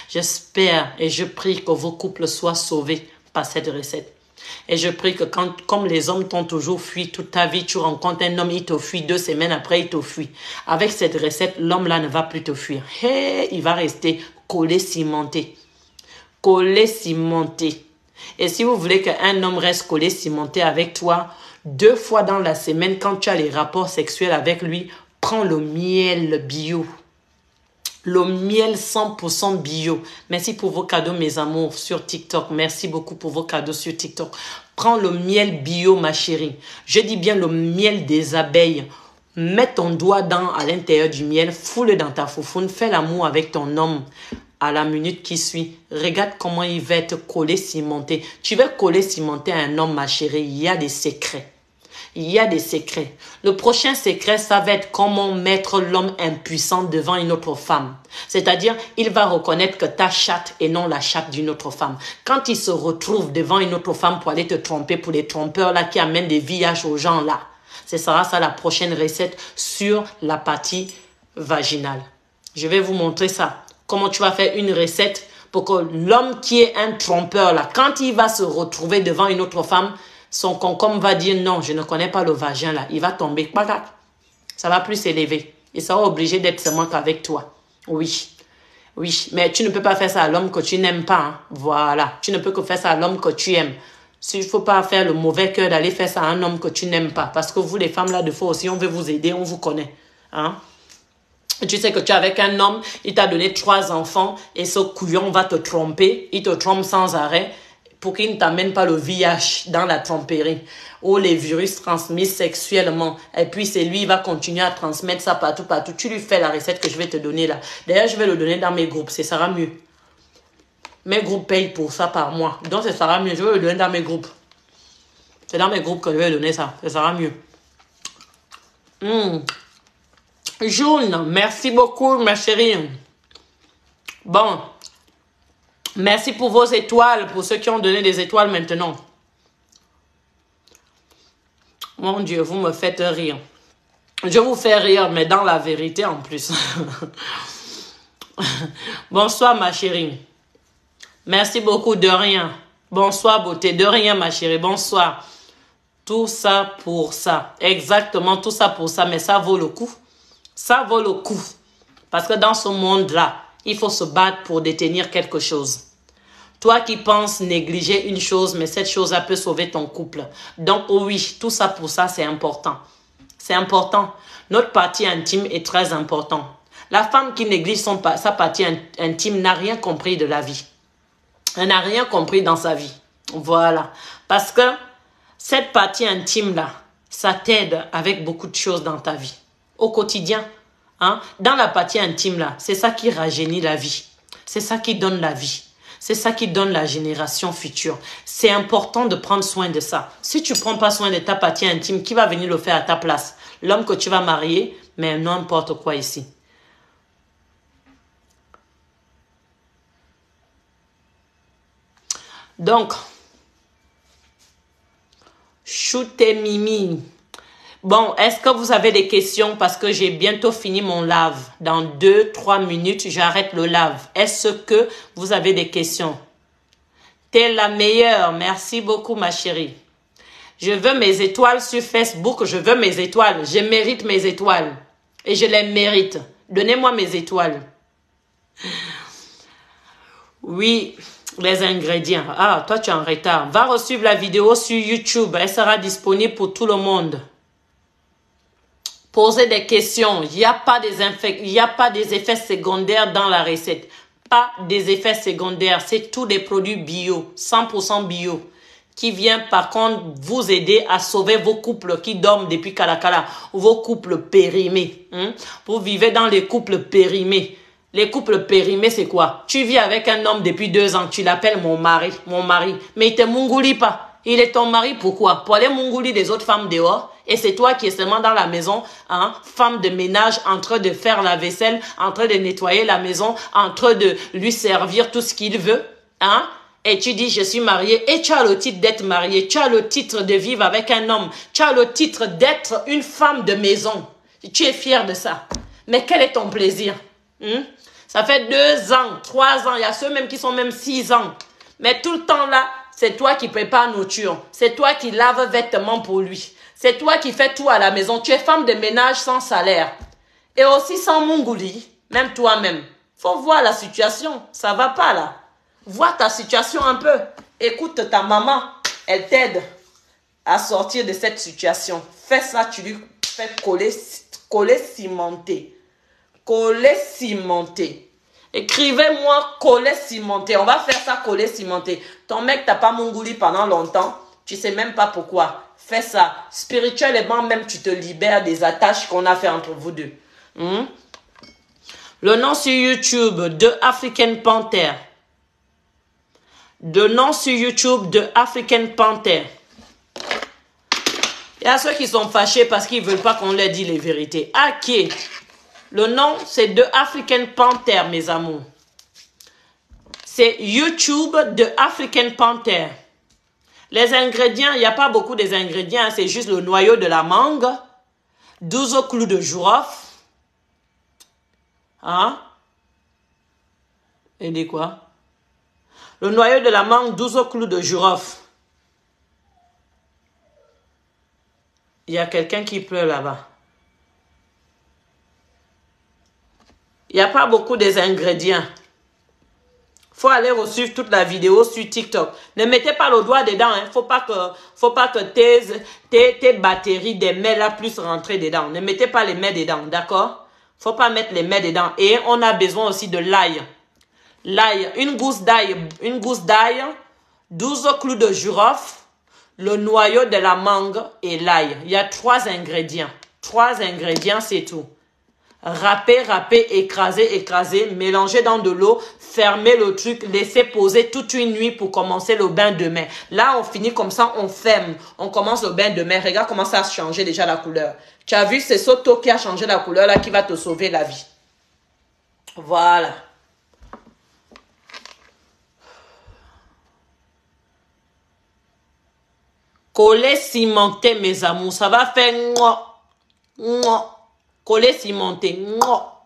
J'espère et je prie que vos couples soient sauvés par cette recette. Et je prie que comme les hommes t'ont toujours fui toute ta vie, tu rencontres un homme, il te fuit 2 semaines après, il te fuit. Avec cette recette, l'homme-là ne va plus te fuir. Il va rester collé, cimenté. Collé, cimenté. Et si vous voulez qu'un homme reste collé, cimenté avec toi, 2 fois dans la semaine, quand tu as les rapports sexuels avec lui, prends le miel bio. Le miel 100% bio. Merci pour vos cadeaux, mes amours, sur TikTok. Merci beaucoup pour vos cadeaux sur TikTok. Prends le miel bio, ma chérie. Je dis bien le miel des abeilles. Mets ton doigt à l'intérieur du miel, foule dans ta foufoune, fais l'amour avec ton homme à la minute qui suit. Regarde comment il va être collé, cimenté. Tu vas coller, cimenté à un homme, ma chérie. Il y a des secrets. Il y a des secrets. Le prochain secret, ça va être comment mettre l'homme impuissant devant une autre femme. C'est-à-dire, il va reconnaître que ta chatte et non la chatte d'une autre femme. Quand il se retrouve devant une autre femme pour aller te tromper, pour les trompeurs là qui amènent des villages aux gens là, ce sera ça la prochaine recette sur la partie vaginale. Je vais vous montrer ça. Comment tu vas faire une recette pour que l'homme qui est un trompeur là, quand il va se retrouver devant une autre femme, son concombre va dire non, je ne connais pas le vagin là. Il va tomber. Ça va plus s'élever. Il sera obligé d'être seulement qu'avec toi. Oui. Oui. Mais tu ne peux pas faire ça à l'homme que tu n'aimes pas. Hein. Voilà. Tu ne peux que faire ça à l'homme que tu aimes. Il ne faut pas faire le mauvais cœur d'aller faire ça à un homme que tu n'aimes pas. Parce que vous, les femmes là, de fois aussi, on veut vous aider, on vous connaît. Hein? Tu sais que tu es avec un homme, il t'a donné 3 enfants et ce couillon va te tromper. Il te trompe sans arrêt. Pour qu'il ne t'amène pas le VIH dans la tromperie ou les virus transmis sexuellement. Et puis, c'est lui, il va continuer à transmettre ça partout. Tu lui fais la recette que je vais te donner là. D'ailleurs, je vais le donner dans mes groupes. Ça sera mieux. Mes groupes payent pour ça par mois. Donc, ça sera mieux. Je vais le donner dans mes groupes. C'est dans mes groupes que je vais donner ça. Ça sera mieux. June, merci beaucoup, ma chérie. Bon. Merci pour vos étoiles, pour ceux qui ont donné des étoiles maintenant. Mon Dieu, vous me faites rire. Je vous fais rire, mais dans la vérité en plus. Bonsoir, ma chérie. Merci beaucoup, de rien. Bonsoir, beauté. De rien, ma chérie. Bonsoir. Tout ça pour ça. Exactement, tout ça pour ça. Mais ça vaut le coup. Ça vaut le coup. Parce que dans ce monde-là, il faut se battre pour détenir quelque chose. Toi qui penses négliger une chose, mais cette chose-là peut sauver ton couple. Donc oui, tout ça pour ça, c'est important. C'est important. Notre partie intime est très important. La femme qui néglige sa partie intime n'a rien compris de la vie. Elle n'a rien compris dans sa vie. Voilà. Parce que cette partie intime-là, ça t'aide avec beaucoup de choses dans ta vie. Au quotidien. Hein? Dans la partie intime-là, c'est ça qui rajeunit la vie. C'est ça qui donne la vie. C'est ça qui donne la génération future. C'est important de prendre soin de ça. Si tu ne prends pas soin de ta partie intime, qui va venir le faire à ta place? L'homme que tu vas marier, mais n'importe quoi ici. Donc, Shoot et Mimi. Bon, est-ce que vous avez des questions? Parce que j'ai bientôt fini mon live. Dans 2-3 minutes, j'arrête le live. Est-ce que vous avez des questions? T'es la meilleure. Merci beaucoup, ma chérie. Je veux mes étoiles sur Facebook. Je veux mes étoiles. Je mérite mes étoiles. Et je les mérite. Donnez-moi mes étoiles. Oui, les ingrédients. Ah, toi, tu es en retard. Va resuivre la vidéo sur YouTube. Elle sera disponible pour tout le monde. Posez des questions. Il n'y a pas des effets secondaires dans la recette. Pas des effets secondaires. C'est tous des produits bio, 100% bio, qui viennent par contre vous aider à sauver vos couples qui dorment depuis Kalakala, ou vos couples périmés. Vous vivez dans les couples périmés. Les couples périmés, c'est quoi? Tu vis avec un homme depuis 2 ans, tu l'appelles mon mari, mais il te mungouli pas. Il est ton mari, pourquoi? Pour aller mungouli des autres femmes dehors. Et c'est toi qui es seulement dans la maison, hein, femme de ménage, en train de faire la vaisselle, en train de nettoyer la maison, en train de lui servir tout ce qu'il veut, hein. Et tu dis, je suis mariée, et tu as le titre d'être mariée, tu as le titre de vivre avec un homme, tu as le titre d'être une femme de maison. Tu es fière de ça. Mais quel est ton plaisir? Ça fait 2 ans, 3 ans, il y a ceux même qui sont même 6 ans. Mais tout le temps là, c'est toi qui prépare nourriture. C'est toi qui lave vêtements pour lui. C'est toi qui fais tout à la maison. Tu es femme de ménage sans salaire. Et aussi sans mungouli, même toi-même. Faut voir la situation. Ça va pas là. Vois ta situation un peu. Écoute ta maman. Elle t'aide à sortir de cette situation. Fais ça, tu lui fais coller cimenté. Coller cimenté. Écrivez-moi coller cimenté. On va faire ça coller cimenté. Ton mec t'a pas mungouli pendant longtemps. Tu sais même pas pourquoi. Fais ça. Spirituellement même, tu te libères des attaches qu'on a fait entre vous deux. Le nom sur YouTube de African Panther. Le nom sur YouTube de African Panther. Il y a ceux qui sont fâchés parce qu'ils ne veulent pas qu'on leur dise les vérités. Ok. Le nom, c'est de African Panther, mes amours. C'est YouTube de African Panther. Les ingrédients, il n'y a pas beaucoup des ingrédients. C'est juste le noyau de la mangue, 12 clous de girofle. Hein? Et des quoi? Le noyau de la mangue, 12 clous de girofle. Il y a quelqu'un qui pleure là-bas. Il n'y a pas beaucoup des ingrédients. Faut aller resuivre toute la vidéo sur TikTok. Ne mettez pas le doigt dedans. Hein. Faut pas que tes batteries des mails là plus rentrer dedans. Ne mettez pas les mails dedans, d'accord? Faut pas mettre les mails dedans. Et on a besoin aussi de l'ail. L'ail, une gousse d'ail, 12 clous de girofle, le noyau de la mangue et l'ail. Il y a 3 ingrédients. 3 ingrédients, c'est tout. Râpez, râpez, écrasez, écrasez, mélangez dans de l'eau, fermez le truc, laissez poser toute une nuit pour commencer le bain demain. Là, on finit comme ça, on ferme, on commence le bain demain. Regarde comment ça a changé déjà la couleur. Tu as vu, c'est Soto qui a changé la couleur là qui va te sauver la vie. Voilà. Coller cimenté, mes amours, ça va faire mouah, mouah. Coller cimenté, mouah.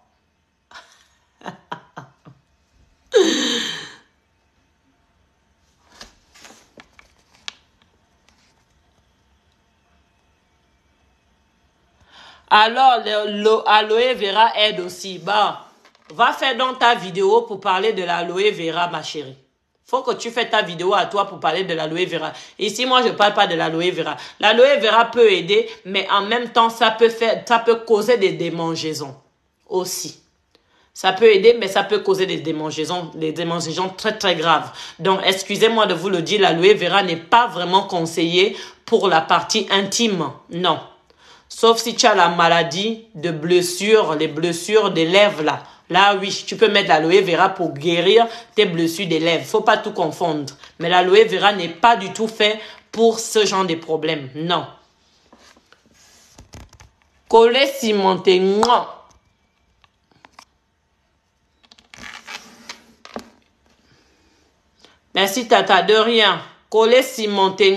Alors, l'aloe vera aide aussi. Bah, va faire dans ta vidéo pour parler de l'aloe vera, ma chérie. Faut que tu fasses ta vidéo à toi pour parler de l'aloe vera. Ici, moi, je parle pas de l'aloe vera. L'aloe vera peut aider, mais en même temps, ça peut causer des démangeaisons aussi. Ça peut aider, mais ça peut causer des démangeaisons très, très graves. Donc, excusez-moi de vous le dire, l'aloe vera n'est pas vraiment conseillé pour la partie intime. Non. Sauf si tu as la maladie de blessures, les blessures des lèvres là. Là, oui, tu peux mettre l'aloe vera pour guérir tes blessures des lèvres. Faut pas tout confondre. Mais l'aloe vera n'est pas du tout fait pour ce genre de problème. Non. Coller cimenté. Merci, Tata, de rien. Coller cimenté.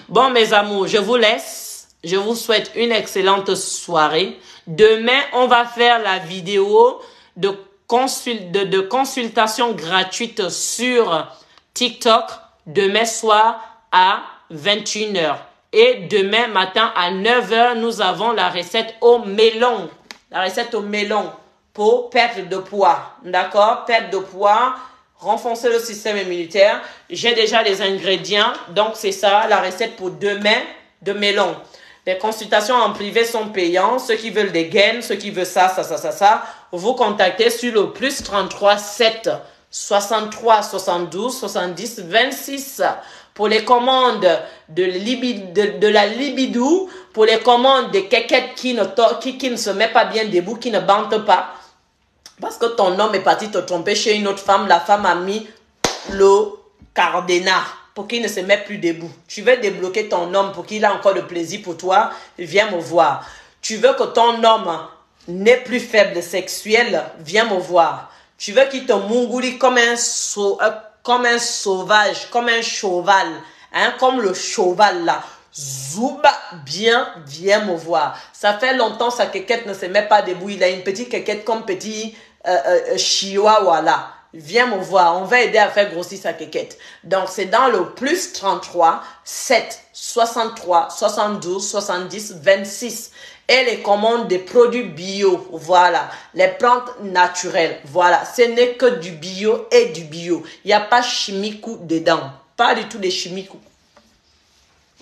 Bon, mes amours, je vous laisse. Je vous souhaite une excellente soirée. Demain, on va faire la vidéo de consultation gratuite sur TikTok. Demain soir à 21 h. Et demain matin à 9 h, nous avons la recette au melon. La recette au melon pour perdre de poids. D'accord? Perte de poids. Renforcer le système immunitaire. J'ai déjà les ingrédients. Donc, c'est ça, la recette pour demain de melon. Les consultations en privé sont payantes. Ceux qui veulent des gains, ceux qui veulent ça, vous contactez sur le plus 33 7 63 72 70 26. Pour les commandes de la libido, pour les commandes des quéquettes qui ne se met pas bien debout, qui ne bande pas. Parce que ton homme est parti te tromper chez une autre femme. La femme a mis le cadenas pour qu'il ne se mette plus debout. Tu veux débloquer ton homme pour qu'il ait encore de plaisir pour toi, viens me voir. Tu veux que ton homme n'ait plus faible sexuel, viens me voir. Tu veux qu'il te mougouli comme un sauvage, comme un cheval, hein, comme le cheval là. Zouba, bien, viens me voir. Ça fait longtemps sa quéquette ne se met pas debout. Il a une petite quéquette comme petit chihuahua là. Viens me voir. On va aider à faire grossir sa quéquette. Donc, c'est dans le plus 33 7 63 72 70 26. Et les commandes des produits bio. Voilà. Les plantes naturelles. Voilà. Ce n'est que du bio et du bio. Il n'y a pas chimique dedans. Pas du tout de chimique.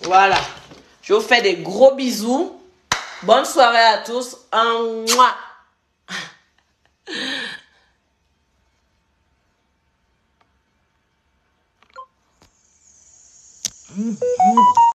Voilà. Je vous fais des gros bisous. Bonne soirée à tous. Un mouah.